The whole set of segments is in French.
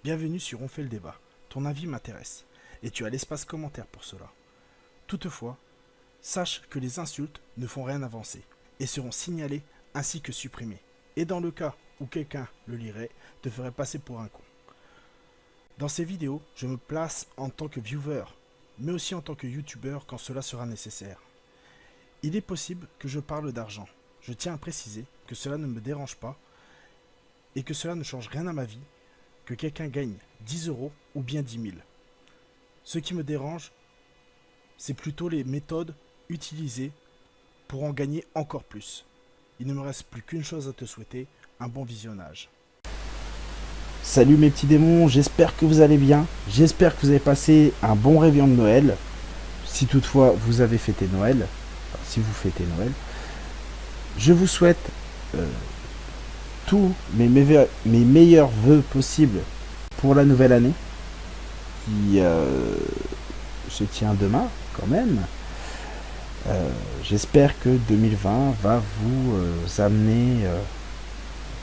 Bienvenue sur On fait le débat. Ton avis m'intéresse. Et tu as l'espace commentaire pour cela. Toutefois, sache que les insultes ne font rien avancer et seront signalées ainsi que supprimées. Et dans le cas où quelqu'un le lirait, te ferait passer pour un con. Dans ces vidéos, je me place en tant que viewer, mais aussi en tant que youtubeur quand cela sera nécessaire. Il est possible que je parle d'argent. Je tiens à préciser que cela ne me dérange pas et que cela ne change rien à ma vie, que quelqu'un gagne 10 euros ou bien 10 000. Ce qui me dérange, c'est plutôt les méthodes utilisées pour en gagner encore plus. Il ne me reste plus qu'une chose à te souhaiter, un bon visionnage. Salut mes petits démons, j'espère que vous allez bien, j'espère que vous avez passé un bon réveillon de Noël, si toutefois vous avez fêté Noël, enfin, si vous fêtez Noël. Je vous souhaite tous mes meilleurs vœux possibles pour la nouvelle année, qui se tient demain quand même. J'espère que 2020 va vous amener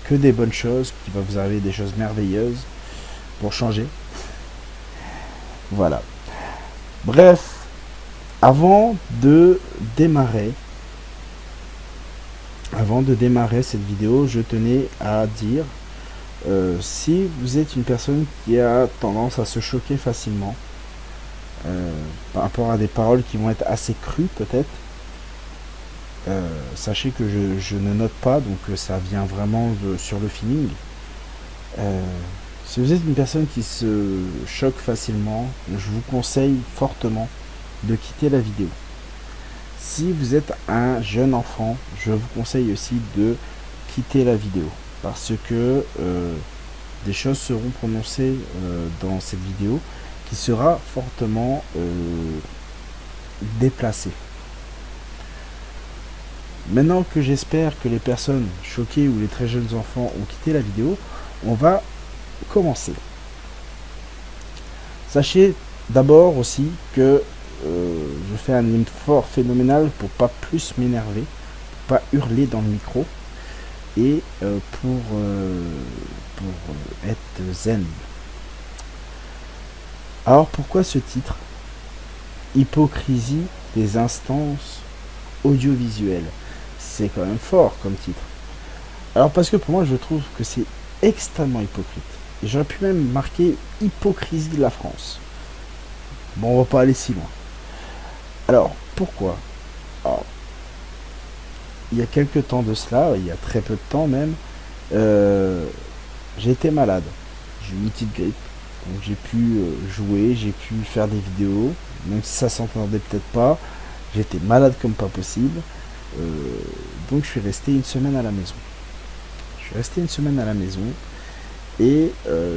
que des bonnes choses, qu'il va vous arriver des choses merveilleuses pour changer. Voilà. Bref, avant de démarrer cette vidéo, je tenais à dire, si vous êtes une personne qui a tendance à se choquer facilement, par rapport à des paroles qui vont être assez crues peut-être, sachez que je ne note pas, donc ça vient vraiment sur le feeling. Si vous êtes une personne qui se choque facilement, je vous conseille fortement de quitter la vidéo. Si vous êtes un jeune enfant, je vous conseille aussi de quitter la vidéo, parce que des choses seront prononcées dans cette vidéo qui sera fortement déplacée. Maintenant que j'espère que les personnes choquées ou les très jeunes enfants ont quitté la vidéo, on va commencer. Sachez d'abord aussi que je fais un effort phénoménal pour pas plus m'énerver, pour pas hurler dans le micro et pour être zen. Alors pourquoi ce titre? Hypocrisie des instances audiovisuelles. C'est quand même fort comme titre. Alors parce que pour moi je trouve que c'est extrêmement hypocrite. Et j'aurais pu même marquer hypocrisie de la France. Bon, on va pas aller si loin. Alors pourquoi? Alors, il y a quelques temps de cela, il y a très peu de temps même, j'ai été malade. J'ai eu une petite grippe. Donc j'ai pu jouer, j'ai pu faire des vidéos, même si ça s'entendait peut-être pas. J'étais malade comme pas possible. Donc je suis resté une semaine à la maison. Et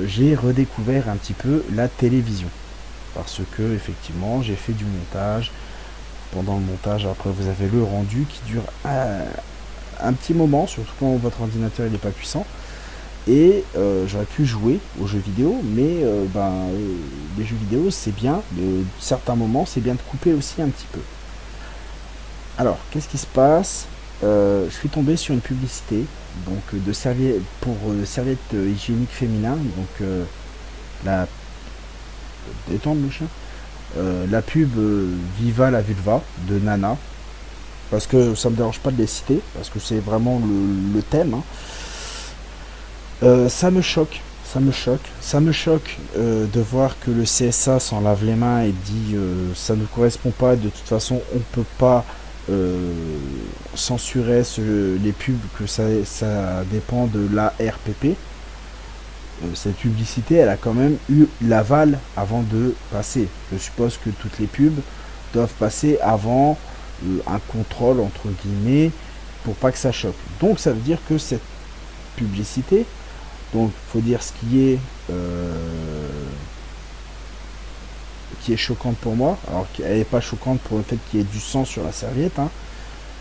j'ai redécouvert un petit peu la télévision. Parce que effectivement j'ai fait du montage. Pendant le montage, après vous avez le rendu qui dure un petit moment, surtout quand votre ordinateur n'est pas puissant. Et j'aurais pu jouer aux jeux vidéo, mais les jeux vidéo c'est bien, mais certains moments c'est bien de couper aussi un petit peu. Alors, qu'est-ce qui se passe? Je suis tombé sur une publicité donc de serviettes pour serviettes hygiéniques féminins, donc la détendre le chien, la pub Viva la vulva de Nana, parce que ça me dérange pas de les citer, parce que c'est vraiment le thème. Hein. Ça me choque de voir que le CSA s'en lave les mains et dit ça ne correspond pas, de toute façon on peut pas censurer les pubs, que ça dépend de l'ARPP. Cette publicité elle a quand même eu l'aval avant de passer. Je suppose que toutes les pubs doivent passer avant un contrôle entre guillemets pour pas que ça choque. Donc ça veut dire que cette publicité, donc il faut dire ce qui est choquante pour moi. Alors qu'elle n'est pas choquante pour le fait qu'il y ait du sang sur la serviette. Hein.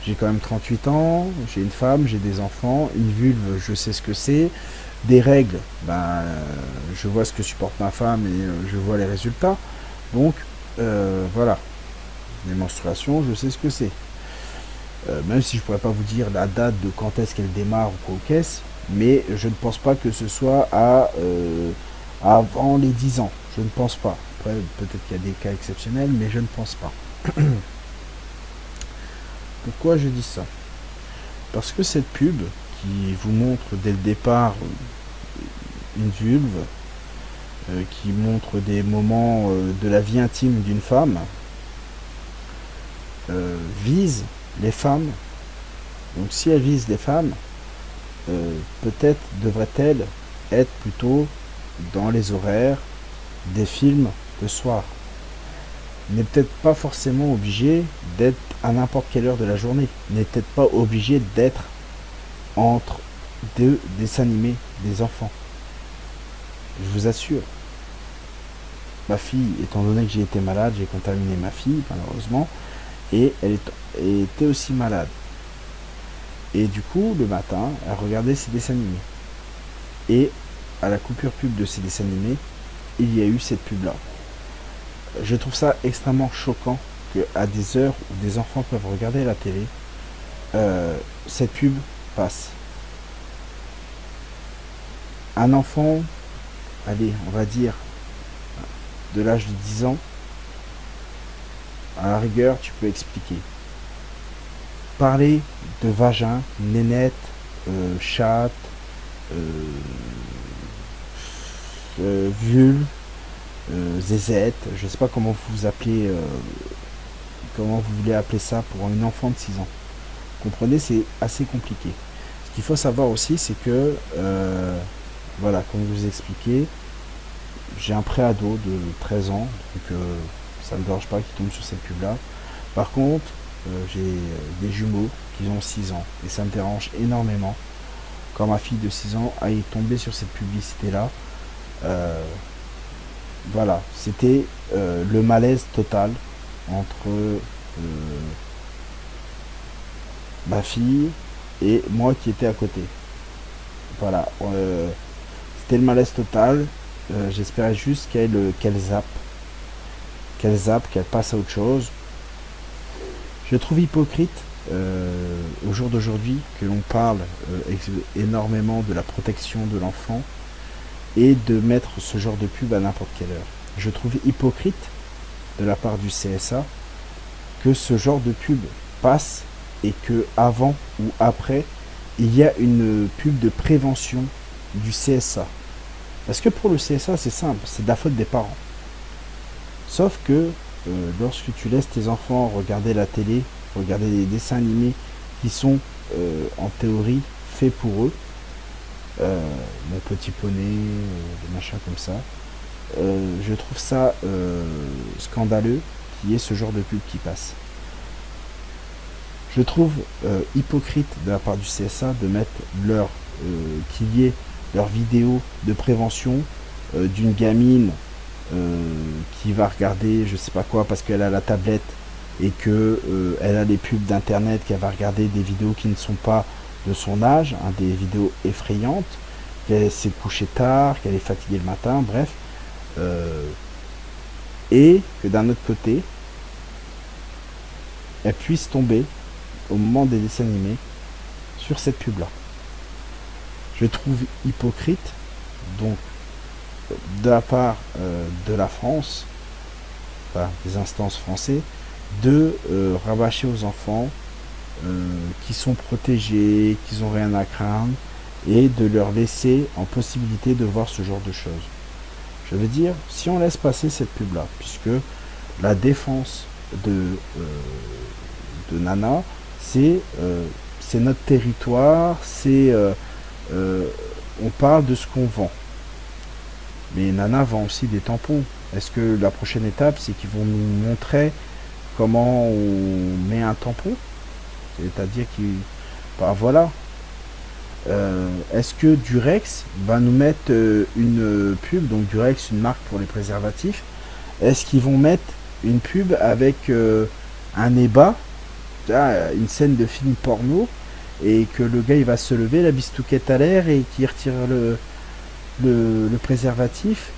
J'ai quand même 38 ans, j'ai une femme, j'ai des enfants, une vulve, je sais ce que c'est. Des règles, je vois ce que supporte ma femme et je vois les résultats. Donc voilà, les menstruations, je sais ce que c'est. Même si je pourrais pas vous dire la date de quand est-ce qu'elle démarre ou quoi qu'est-ce, mais je ne pense pas que ce soit à avant les 10 ans. Je ne pense pas. Après, peut-être qu'il y a des cas exceptionnels, mais je ne pense pas. Pourquoi je dis ça? Parce que cette pub qui vous montre dès le départ une vulve, qui montre des moments de la vie intime d'une femme, vise les femmes. Donc si elle vise les femmes, peut-être devrait-elle être plutôt dans les horaires des films le soir. N'est peut-être pas forcément obligé d'être à n'importe quelle heure de la journée. N'est peut-être pas obligé d'être entre deux dessins animés des enfants. Je vous assure. Ma fille, étant donné que j'ai été malade, j'ai contaminé ma fille, malheureusement, et elle était aussi malade. Et du coup, le matin, elle regardait ses dessins animés. Et à la coupure pub de ces dessins animés, il y a eu cette pub-là. Je trouve ça extrêmement choquant qu'à des heures où des enfants peuvent regarder la télé, cette pub passe. Un enfant, allez, on va dire, de l'âge de 10 ans, à la rigueur, tu peux expliquer. Parler de vagin, nénette, chatte, vulve, zézette, je sais pas comment vous appelez, comment vous voulez appeler ça pour une enfant de 6 ans. Vous comprenez, c'est assez compliqué. Ce qu'il faut savoir aussi, c'est que, voilà, comme je vous ai expliqué, j'ai un préado de 13 ans, donc ça ne me dérange pas qu'il tombe sur cette pub-là. Par contre, j'ai des jumeaux qui ont 6 ans, et ça me dérange énormément quand ma fille de 6 ans aille tomber sur cette publicité-là. Voilà, c'était le malaise total entre ma fille et moi qui étais à côté. Voilà, c'était le malaise total. J'espérais juste qu'elle zappe, qu'elle passe à autre chose. Je trouve hypocrite au jour d'aujourd'hui que l'on parle énormément de la protection de l'enfant et de mettre ce genre de pub à n'importe quelle heure. Je trouve hypocrite de la part du CSA que ce genre de pub passe et que avant ou après il y a une pub de prévention du CSA. Parce que pour le CSA c'est simple, c'est de la faute des parents. Sauf que lorsque tu laisses tes enfants regarder la télé, regarder des dessins animés qui sont en théorie faits pour eux, Mon Petit Poney, des machins comme ça, je trouve ça scandaleux qu'il y ait ce genre de pub qui passe. Je trouve hypocrite de la part du CSA de mettre qu'il y ait leur vidéo de prévention d'une gamine qui va regarder je sais pas quoi parce qu'elle a la tablette et que elle a les pubs d'internet, qu'elle va regarder des vidéos qui ne sont pas de son âge, hein, des vidéos effrayantes, qu'elle s'est couchée tard, qu'elle est fatiguée le matin, bref, et que d'un autre côté elle puisse tomber au moment des dessins animés sur cette pub là. Je trouve hypocrite donc de la part de la France, enfin, des instances françaises, de rabâcher aux enfants qui sont protégés, qui n'ont rien à craindre, et de leur laisser en possibilité de voir ce genre de choses. Je veux dire, si on laisse passer cette pub-là, puisque la défense de Nana, c'est notre territoire, on parle de ce qu'on vend. Mais Nana vend aussi des tampons. Est-ce que la prochaine étape, c'est qu'ils vont nous montrer comment on met un tampon? C'est-à-dire qu'ils... Bah voilà. Est-ce que Durex va nous mettre une pub, donc Durex, une marque pour les préservatifs, est-ce qu'ils vont mettre une pub avec un ébat, une scène de film porno, et que le gars il va se lever, la bistouquette à l'air, et qui retire le préservatif,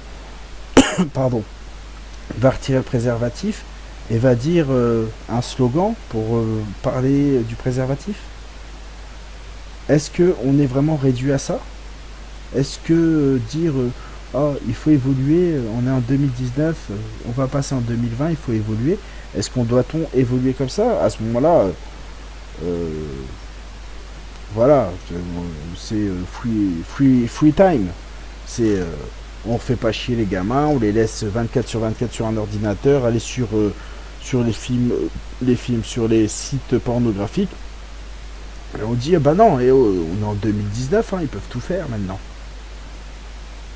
pardon, il va retirer le préservatif et va dire un slogan pour parler du préservatif? Est-ce que on est vraiment réduit à ça? Est-ce que dire oh, il faut évoluer, on est en 2019, on va passer en 2020, il faut évoluer. Est-ce qu'on doit-on évoluer comme ça? À ce moment-là, voilà, c'est free time. C'est on fait pas chier les gamins, on les laisse 24 sur 24 sur un ordinateur, aller sur les films sur les sites pornographiques. Et on dit bah non, on est en 2019, hein, ils peuvent tout faire maintenant.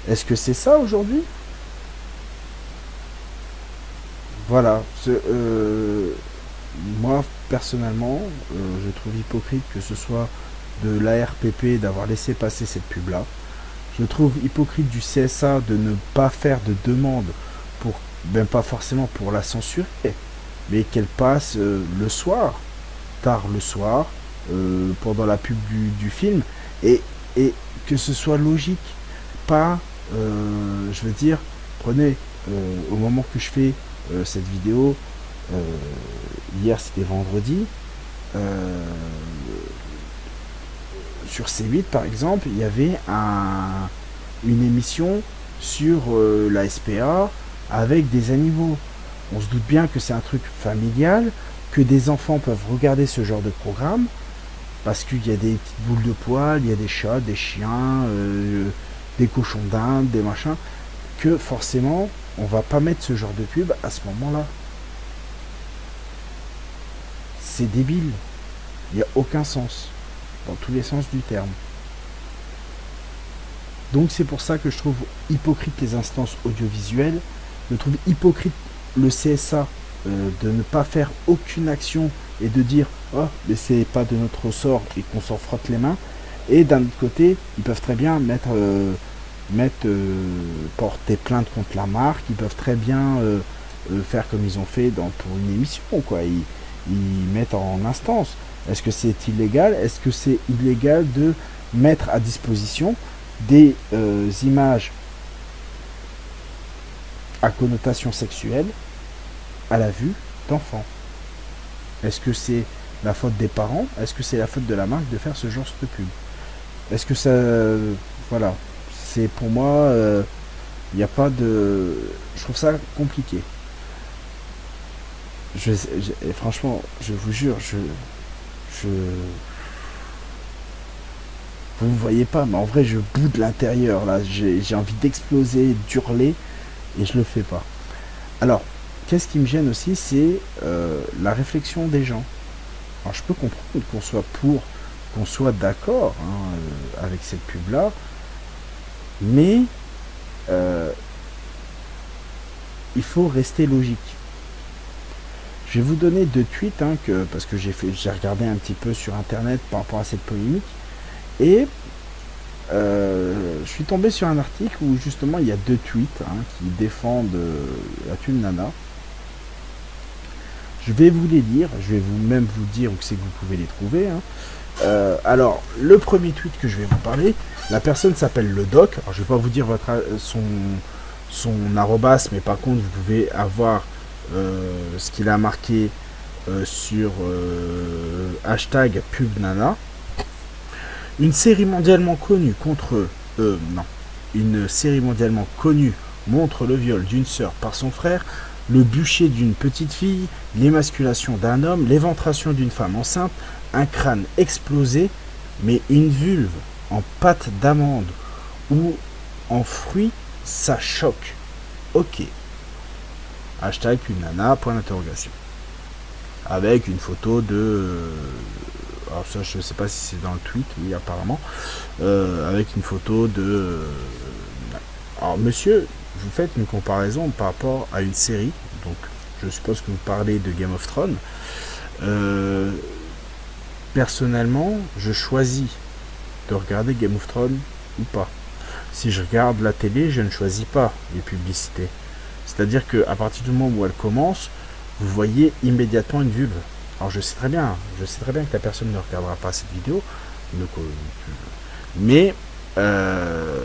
Est-ce que c'est ça aujourd'hui? Voilà. Moi personnellement, je trouve hypocrite que ce soit de l'ARPP d'avoir laissé passer cette pub là. Je trouve hypocrite du CSA de ne pas faire de demande pour, ben pas forcément pour la censurer, mais qu'elle passe le soir, tard le soir, pendant la pub du film, et que ce soit logique, pas, je veux dire, prenez, au moment que je fais cette vidéo, hier c'était vendredi, sur C8 par exemple, il y avait une émission sur la SPA avec des animaux. On se doute bien que c'est un truc familial, que des enfants peuvent regarder ce genre de programme, parce qu'il y a des petites boules de poils, il y a des chats, des chiens, des cochons d'Inde, des machins, que forcément, on va pas mettre ce genre de pub à ce moment-là. C'est débile. Il n'y a aucun sens. Dans tous les sens du terme. Donc c'est pour ça que je trouve hypocrite les instances audiovisuelles. Je trouve hypocrite le CSA de ne pas faire aucune action et de dire oh mais c'est pas de notre ressort et qu'on s'en frotte les mains. Et d'un autre côté, ils peuvent très bien porter plainte contre la marque. Ils peuvent très bien faire comme ils ont fait pour une émission, quoi. Ils mettent en instance. Est-ce que c'est illégal? Est-ce que c'est illégal de mettre à disposition des images à connotation sexuelle à la vue d'enfants? Est-ce que c'est la faute des parents? Est-ce que c'est la faute de la marque de faire ce genre de pub? Est-ce que ça... Voilà. C'est pour moi... Il n'y a pas de... Je trouve ça compliqué. Franchement, je vous jure, vous ne voyez pas, mais en vrai, je boude l'intérieur, là. J'ai envie d'exploser, d'hurler, et je le fais pas. Alors, qu'est-ce qui me gêne aussi, c'est la réflexion des gens. Alors, je peux comprendre qu'on soit d'accord avec cette pub-là, mais il faut rester logique. Je vais vous donner 2 tweets, parce que j'ai regardé un petit peu sur internet par rapport à cette polémique, et je suis tombé sur un article où justement il y a 2 tweets qui défendent la Thune Nana. Je vais vous les lire, je vais même vous dire où c'est que vous pouvez les trouver. Alors, le premier tweet que je vais vous parler, la personne s'appelle le doc. Alors, je vais pas vous dire son arrobas, mais par contre vous pouvez avoir ce qu'il a marqué sur hashtag pubnana. Une série mondialement connue Une série mondialement connue montre le viol d'une sœur par son frère, le bûcher d'une petite fille, l'émasculation d'un homme, l'éventration d'une femme enceinte, un crâne explosé, mais une vulve en pâte d'amande ou en fruits, ça choque. Ok. Hashtag une nana, point d'interrogation. Avec une photo de... alors ça, je sais pas si c'est dans le tweet, oui apparemment. Avec une photo de... alors monsieur, vous faites une comparaison par rapport à une série. Donc je suppose que vous parlez de Game of Thrones. Personnellement, je choisis de regarder Game of Thrones ou pas. Si je regarde la télé, je ne choisis pas les publicités. C'est-à-dire qu'à partir du moment où elle commence, vous voyez immédiatement une vulve. Alors je sais très bien que la personne ne regardera pas cette vidéo, mais ce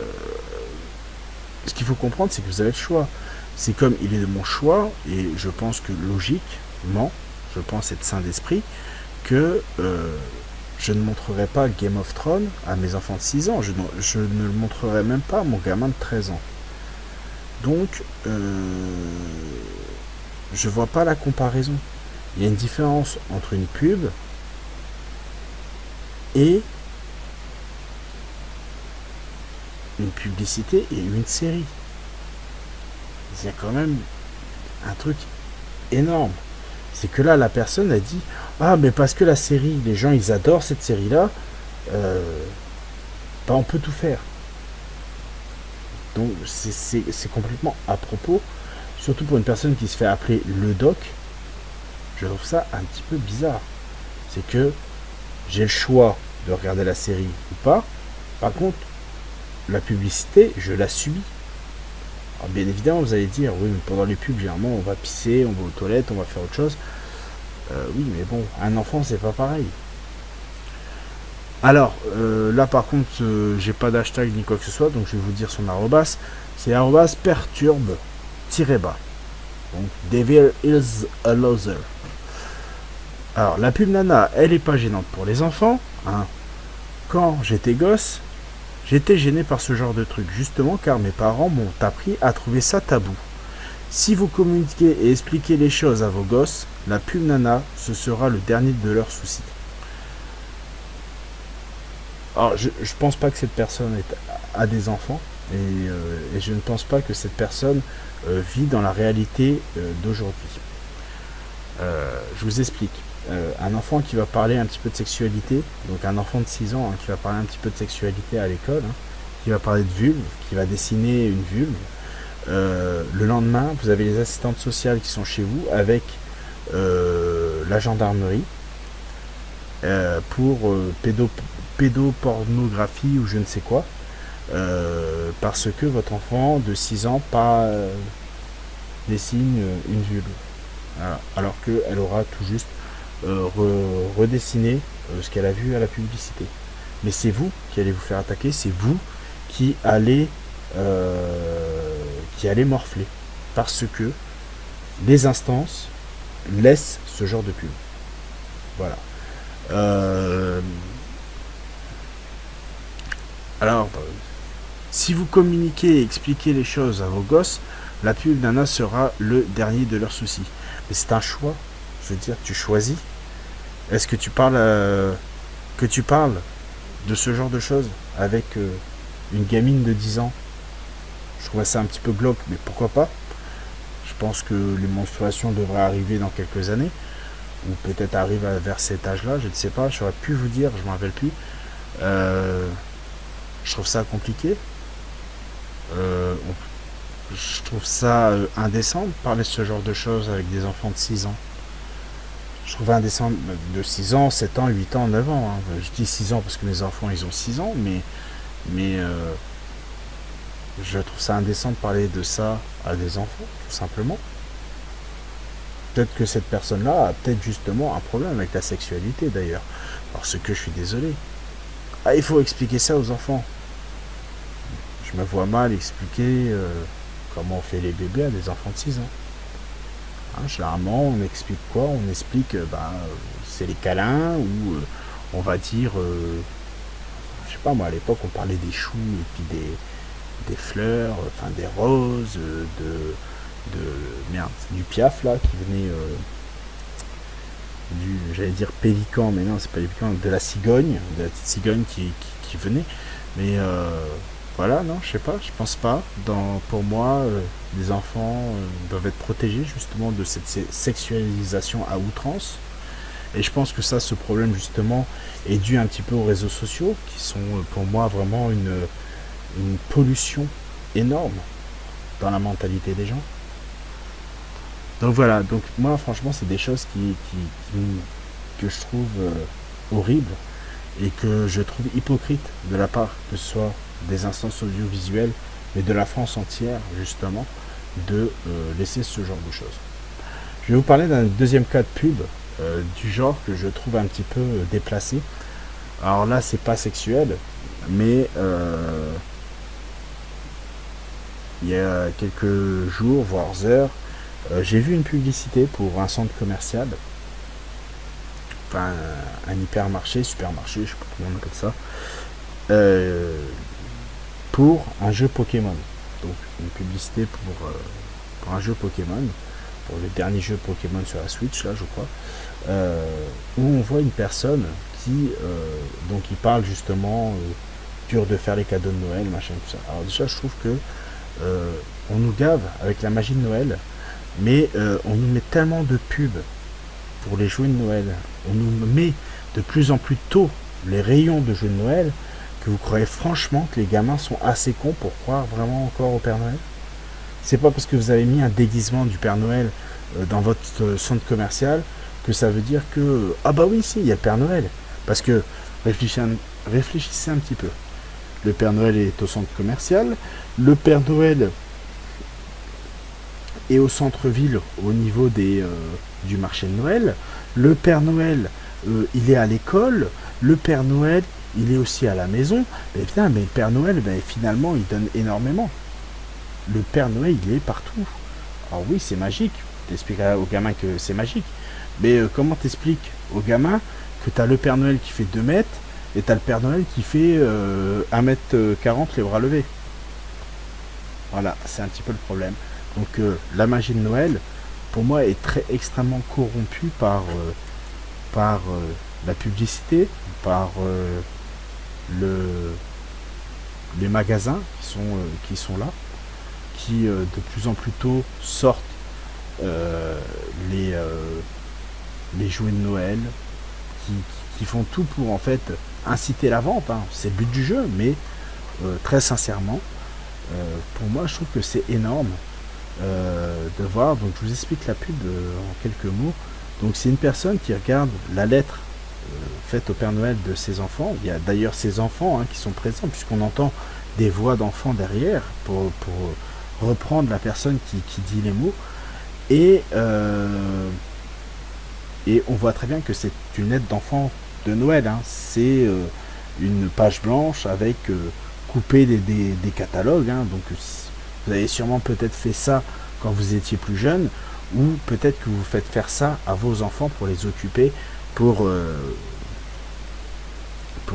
qu'il faut comprendre, c'est que vous avez le choix. C'est comme il est de mon choix, et je pense que logiquement, je pense être sain d'esprit, que je ne montrerai pas Game of Thrones à mes enfants de 6 ans. Je ne le montrerai même pas à mon gamin de 13 ans. Donc, je vois pas la comparaison. Il y a une différence entre une pub et une publicité et une série. Il y a quand même un truc énorme. C'est que là, la personne a dit ah, mais parce que la série, les gens ils adorent cette série-là, bah, on peut tout faire. Donc c'est complètement à propos, surtout pour une personne qui se fait appeler le doc. Je trouve ça un petit peu bizarre. C'est que j'ai le choix de regarder la série ou pas. Par contre, la publicité, je la subis. Alors bien évidemment, vous allez dire, oui, mais pendant les pubs, généralement, on va pisser, on va aux toilettes, on va faire autre chose. Oui, mais bon, un enfant, c'est pas pareil. Alors, là par contre, j'ai pas d'hashtag ni quoi que ce soit, donc je vais vous dire son arrobas. C'est arrobas perturbe-bas. Donc, Devil is a loser. Alors, la pub nana, elle est pas gênante pour les enfants. Hein. Quand j'étais gosse, j'étais gêné par ce genre de truc, justement car mes parents m'ont appris à trouver ça tabou. Si vous communiquez et expliquez les choses à vos gosses, la pub nana, ce sera le dernier de leurs soucis. Alors, je pense pas que cette personne a des enfants, et je ne pense pas que cette personne vit dans la réalité d'aujourd'hui. Je vous explique. Un enfant qui va parler un petit peu de sexualité, donc un enfant de 6 ans qui va parler un petit peu de sexualité à l'école, qui va parler de vulve, qui va dessiner une vulve, le lendemain, vous avez les assistantes sociales qui sont chez vous avec la gendarmerie pour pédopornographie ou je ne sais quoi, parce que votre enfant de 6 ans dessine une vulve. Voilà. Alors qu'elle aura tout juste redessiner ce qu'elle a vu à la publicité. Mais c'est vous qui allez vous faire attaquer, c'est vous qui allez morfler. Parce que les instances laissent ce genre de pub. Voilà. Alors, si vous communiquez et expliquez les choses à vos gosses, la pub nana sera le dernier de leurs soucis. Mais c'est un choix. Je veux dire, tu choisis. Est-ce que tu parles de ce genre de choses avec une gamine de 10 ans? Je trouvais ça un petit peu glauque, mais pourquoi pas? Je pense que les menstruations devraient arriver dans quelques années, ou peut-être arriver vers cet âge-là, je ne sais pas, j'aurais pu vous dire, je ne m'en rappelle plus. Je trouve ça compliqué. Je trouve ça indécent de parler de ce genre de choses avec des enfants de 6 ans. Je trouve indécent de 6 ans, 7 ans, 8 ans, 9 ans. Hein. Je dis 6 ans parce que mes enfants, ils ont 6 ans, mais je trouve ça indécent de parler de ça à des enfants, tout simplement. Peut-être que cette personne-là a peut-être justement un problème avec la sexualité, d'ailleurs. Parce que je suis désolé. Ah, il faut expliquer ça aux enfants. Je me vois mal expliquer comment on fait les bébés à des enfants de 6 ans. Hein, généralement, on explique quoi? On explique, c'est les câlins, ou on va dire, je sais pas moi, à l'époque, on parlait des choux, et puis des fleurs, enfin des roses, du piaf, là, qui venait j'allais dire pélican, mais non, c'est pas pélican, de la cigogne, de la petite cigogne qui venait. Mais voilà, non, je sais pas, je pense pas. Pour moi, les enfants doivent être protégés justement de cette sexualisation à outrance. Et je pense que ça, ce problème justement, est dû un petit peu aux réseaux sociaux, qui sont pour moi vraiment une pollution énorme dans la mentalité des gens. Donc voilà, donc moi franchement c'est des choses que je trouve horribles et que je trouve hypocrite de la part que ce soit des instances audiovisuelles, mais de la France entière justement, de laisser ce genre de choses. Je vais vous parler d'un deuxième cas de pub du genre que je trouve un petit peu déplacé. Alors là c'est pas sexuel, mais il y a quelques jours, voire heures, j'ai vu une publicité pour un centre commercial, enfin un hypermarché, supermarché, je sais pas comment on appelle ça, pour un jeu Pokémon. donc une publicité pour un jeu Pokémon, pour le dernier jeu Pokémon sur la Switch, là, je crois, où on voit une personne donc il parle justement dur de faire les cadeaux de Noël, machin, tout ça. Alors déjà, je trouve que on nous gave avec la magie de Noël, mais on nous met tellement de pubs pour les jouets de Noël, on nous met de plus en plus tôt les rayons de jeux de Noël, que vous croyez franchement que les gamins sont assez cons pour croire vraiment encore au Père Noël? C'est pas parce que vous avez mis un déguisement du Père Noël dans votre centre commercial que ça veut dire que ah bah oui, si, il y a le Père Noël. Parce que réfléchissez un petit peu. Le Père Noël est au centre commercial, le Père Noël est au centre-ville au niveau du marché de Noël, le Père Noël il est à l'école, le Père Noël il est aussi à la maison. Mais bien, mais le Père Noël, finalement, il donne énormément. Le Père Noël, il est partout. Alors oui, c'est magique. T'expliqueras aux gamins que c'est magique. Mais comment t'expliques aux gamins que t'as le Père Noël qui fait 2 mètres et t'as le Père Noël qui fait 1m40 les bras levés? Voilà, c'est un petit peu le problème. Donc la magie de Noël, pour moi, est extrêmement corrompue par la publicité, par les magasins qui sont là, qui de plus en plus tôt sortent les jouets de Noël, qui font tout pour en fait inciter la vente, hein. C'est le but du jeu, mais très sincèrement, pour moi je trouve que c'est énorme de voir. Donc je vous explique la pub en quelques mots. Donc c'est une personne qui regarde la lettre faite au Père Noël de ses enfants. Il y a d'ailleurs ses enfants qui sont présents, puisqu'on entend des voix d'enfants derrière pour reprendre la personne qui dit les mots. Et on voit très bien que c'est une lettre d'enfant de Noël. C'est une page blanche avec coupé des catalogues. Donc vous avez sûrement peut-être fait ça quand vous étiez plus jeune, ou peut-être que vous faites faire ça à vos enfants pour les occuper, pour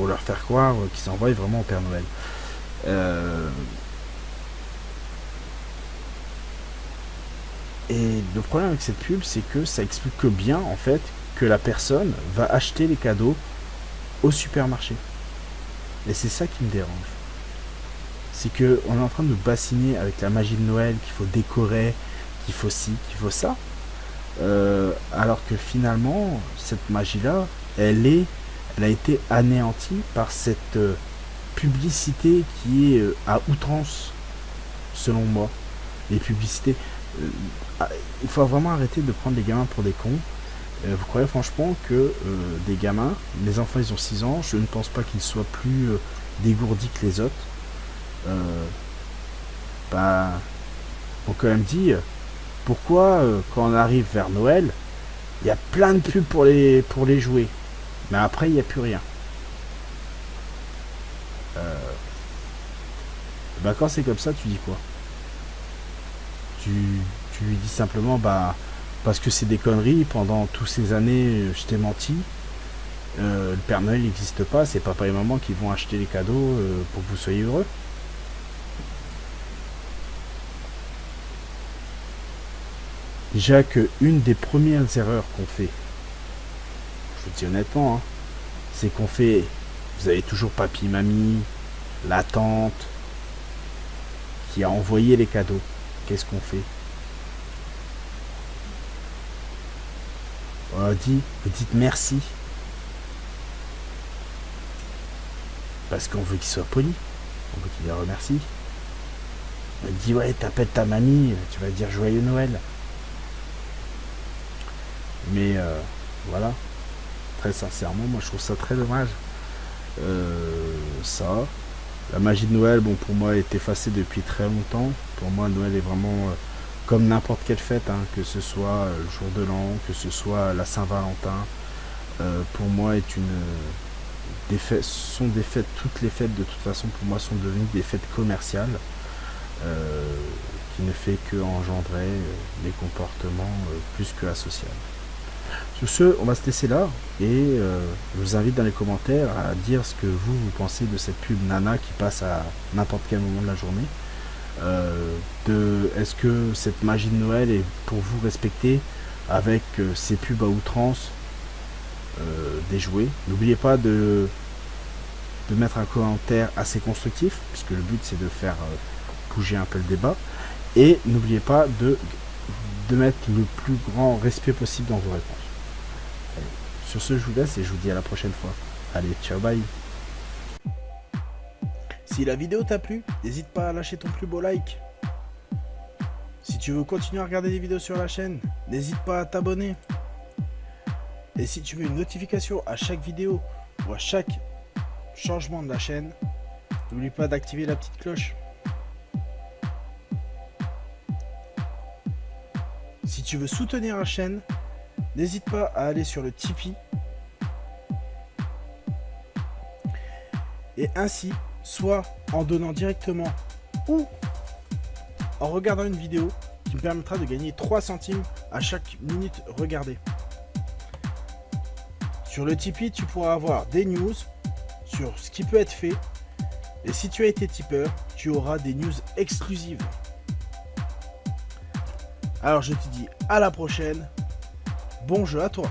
leur faire croire qu'ils s'envoient vraiment au Père Noël. Et le problème avec cette pub, c'est que ça explique que bien en fait que la personne va acheter les cadeaux au supermarché. Et c'est ça qui me dérange. C'est que on est en train de nous bassiner avec la magie de Noël, qu'il faut décorer, qu'il faut ci, qu'il faut ça. Alors que finalement, cette magie-là, elle a été anéantie par cette publicité qui est à outrance, selon moi. Les publicités. Il faut vraiment arrêter de prendre les gamins pour des cons. Vous croyez franchement que des gamins, les enfants ils ont 6 ans, je ne pense pas qu'ils soient plus dégourdis que les autres. On quand même dit pourquoi quand on arrive vers Noël, il y a plein de pubs pour les jouets, mais après il n'y a plus rien. Quand c'est comme ça, tu dis quoi? Tu lui dis simplement parce que c'est des conneries, pendant toutes ces années je t'ai menti, le Père Noël n'existe pas, c'est papa et maman qui vont acheter les cadeaux pour que vous soyez heureux. Déjà que une des premières erreurs qu'on fait, je vous dis honnêtement, c'est qu'on fait, vous avez toujours papy, mamie, la tante qui a envoyé les cadeaux. Qu'est-ce qu'on fait? On dit, vous dites merci. Parce qu'on veut qu'il soit poli. On veut qu'il les remercie. On dit, ouais, t'appelles ta mamie, tu vas dire joyeux Noël. Mais voilà. Très sincèrement, moi je trouve ça très dommage. La magie de Noël, pour moi, est effacée depuis très longtemps. Pour moi, Noël est vraiment comme n'importe quelle fête, que ce soit le jour de l'an, que ce soit la Saint-Valentin. Pour moi, sont des fêtes. Toutes les fêtes, de toute façon, pour moi, sont devenues des fêtes commerciales, qui ne fait que engendrer des comportements plus que asociaux. Sur ce, on va se laisser là et je vous invite dans les commentaires à dire ce que vous pensez de cette pub Nana qui passe à n'importe quel moment de la journée. Est-ce que cette magie de Noël est pour vous respectée avec ces pubs à outrance des jouets. N'oubliez pas de mettre un commentaire assez constructif, puisque le but c'est de faire bouger un peu le débat. Et n'oubliez pas de mettre le plus grand respect possible dans vos réponses. Allez, sur ce, je vous laisse et je vous dis à la prochaine fois. Allez, ciao, bye. Si la vidéo t'a plu, n'hésite pas à lâcher ton plus beau like. Si tu veux continuer à regarder des vidéos sur la chaîne, n'hésite pas à t'abonner. Et si tu veux une notification à chaque vidéo ou à chaque changement de la chaîne, n'oublie pas d'activer la petite cloche. Si tu veux soutenir la chaîne, n'hésite pas à aller sur le Tipeee. Et ainsi, soit en donnant directement ou en regardant une vidéo qui me permettra de gagner 3 centimes à chaque minute regardée. Sur le Tipeee, tu pourras avoir des news sur ce qui peut être fait. Et si tu as été tipeur, tu auras des news exclusives. Alors je te dis à la prochaine. Bon jeu à toi.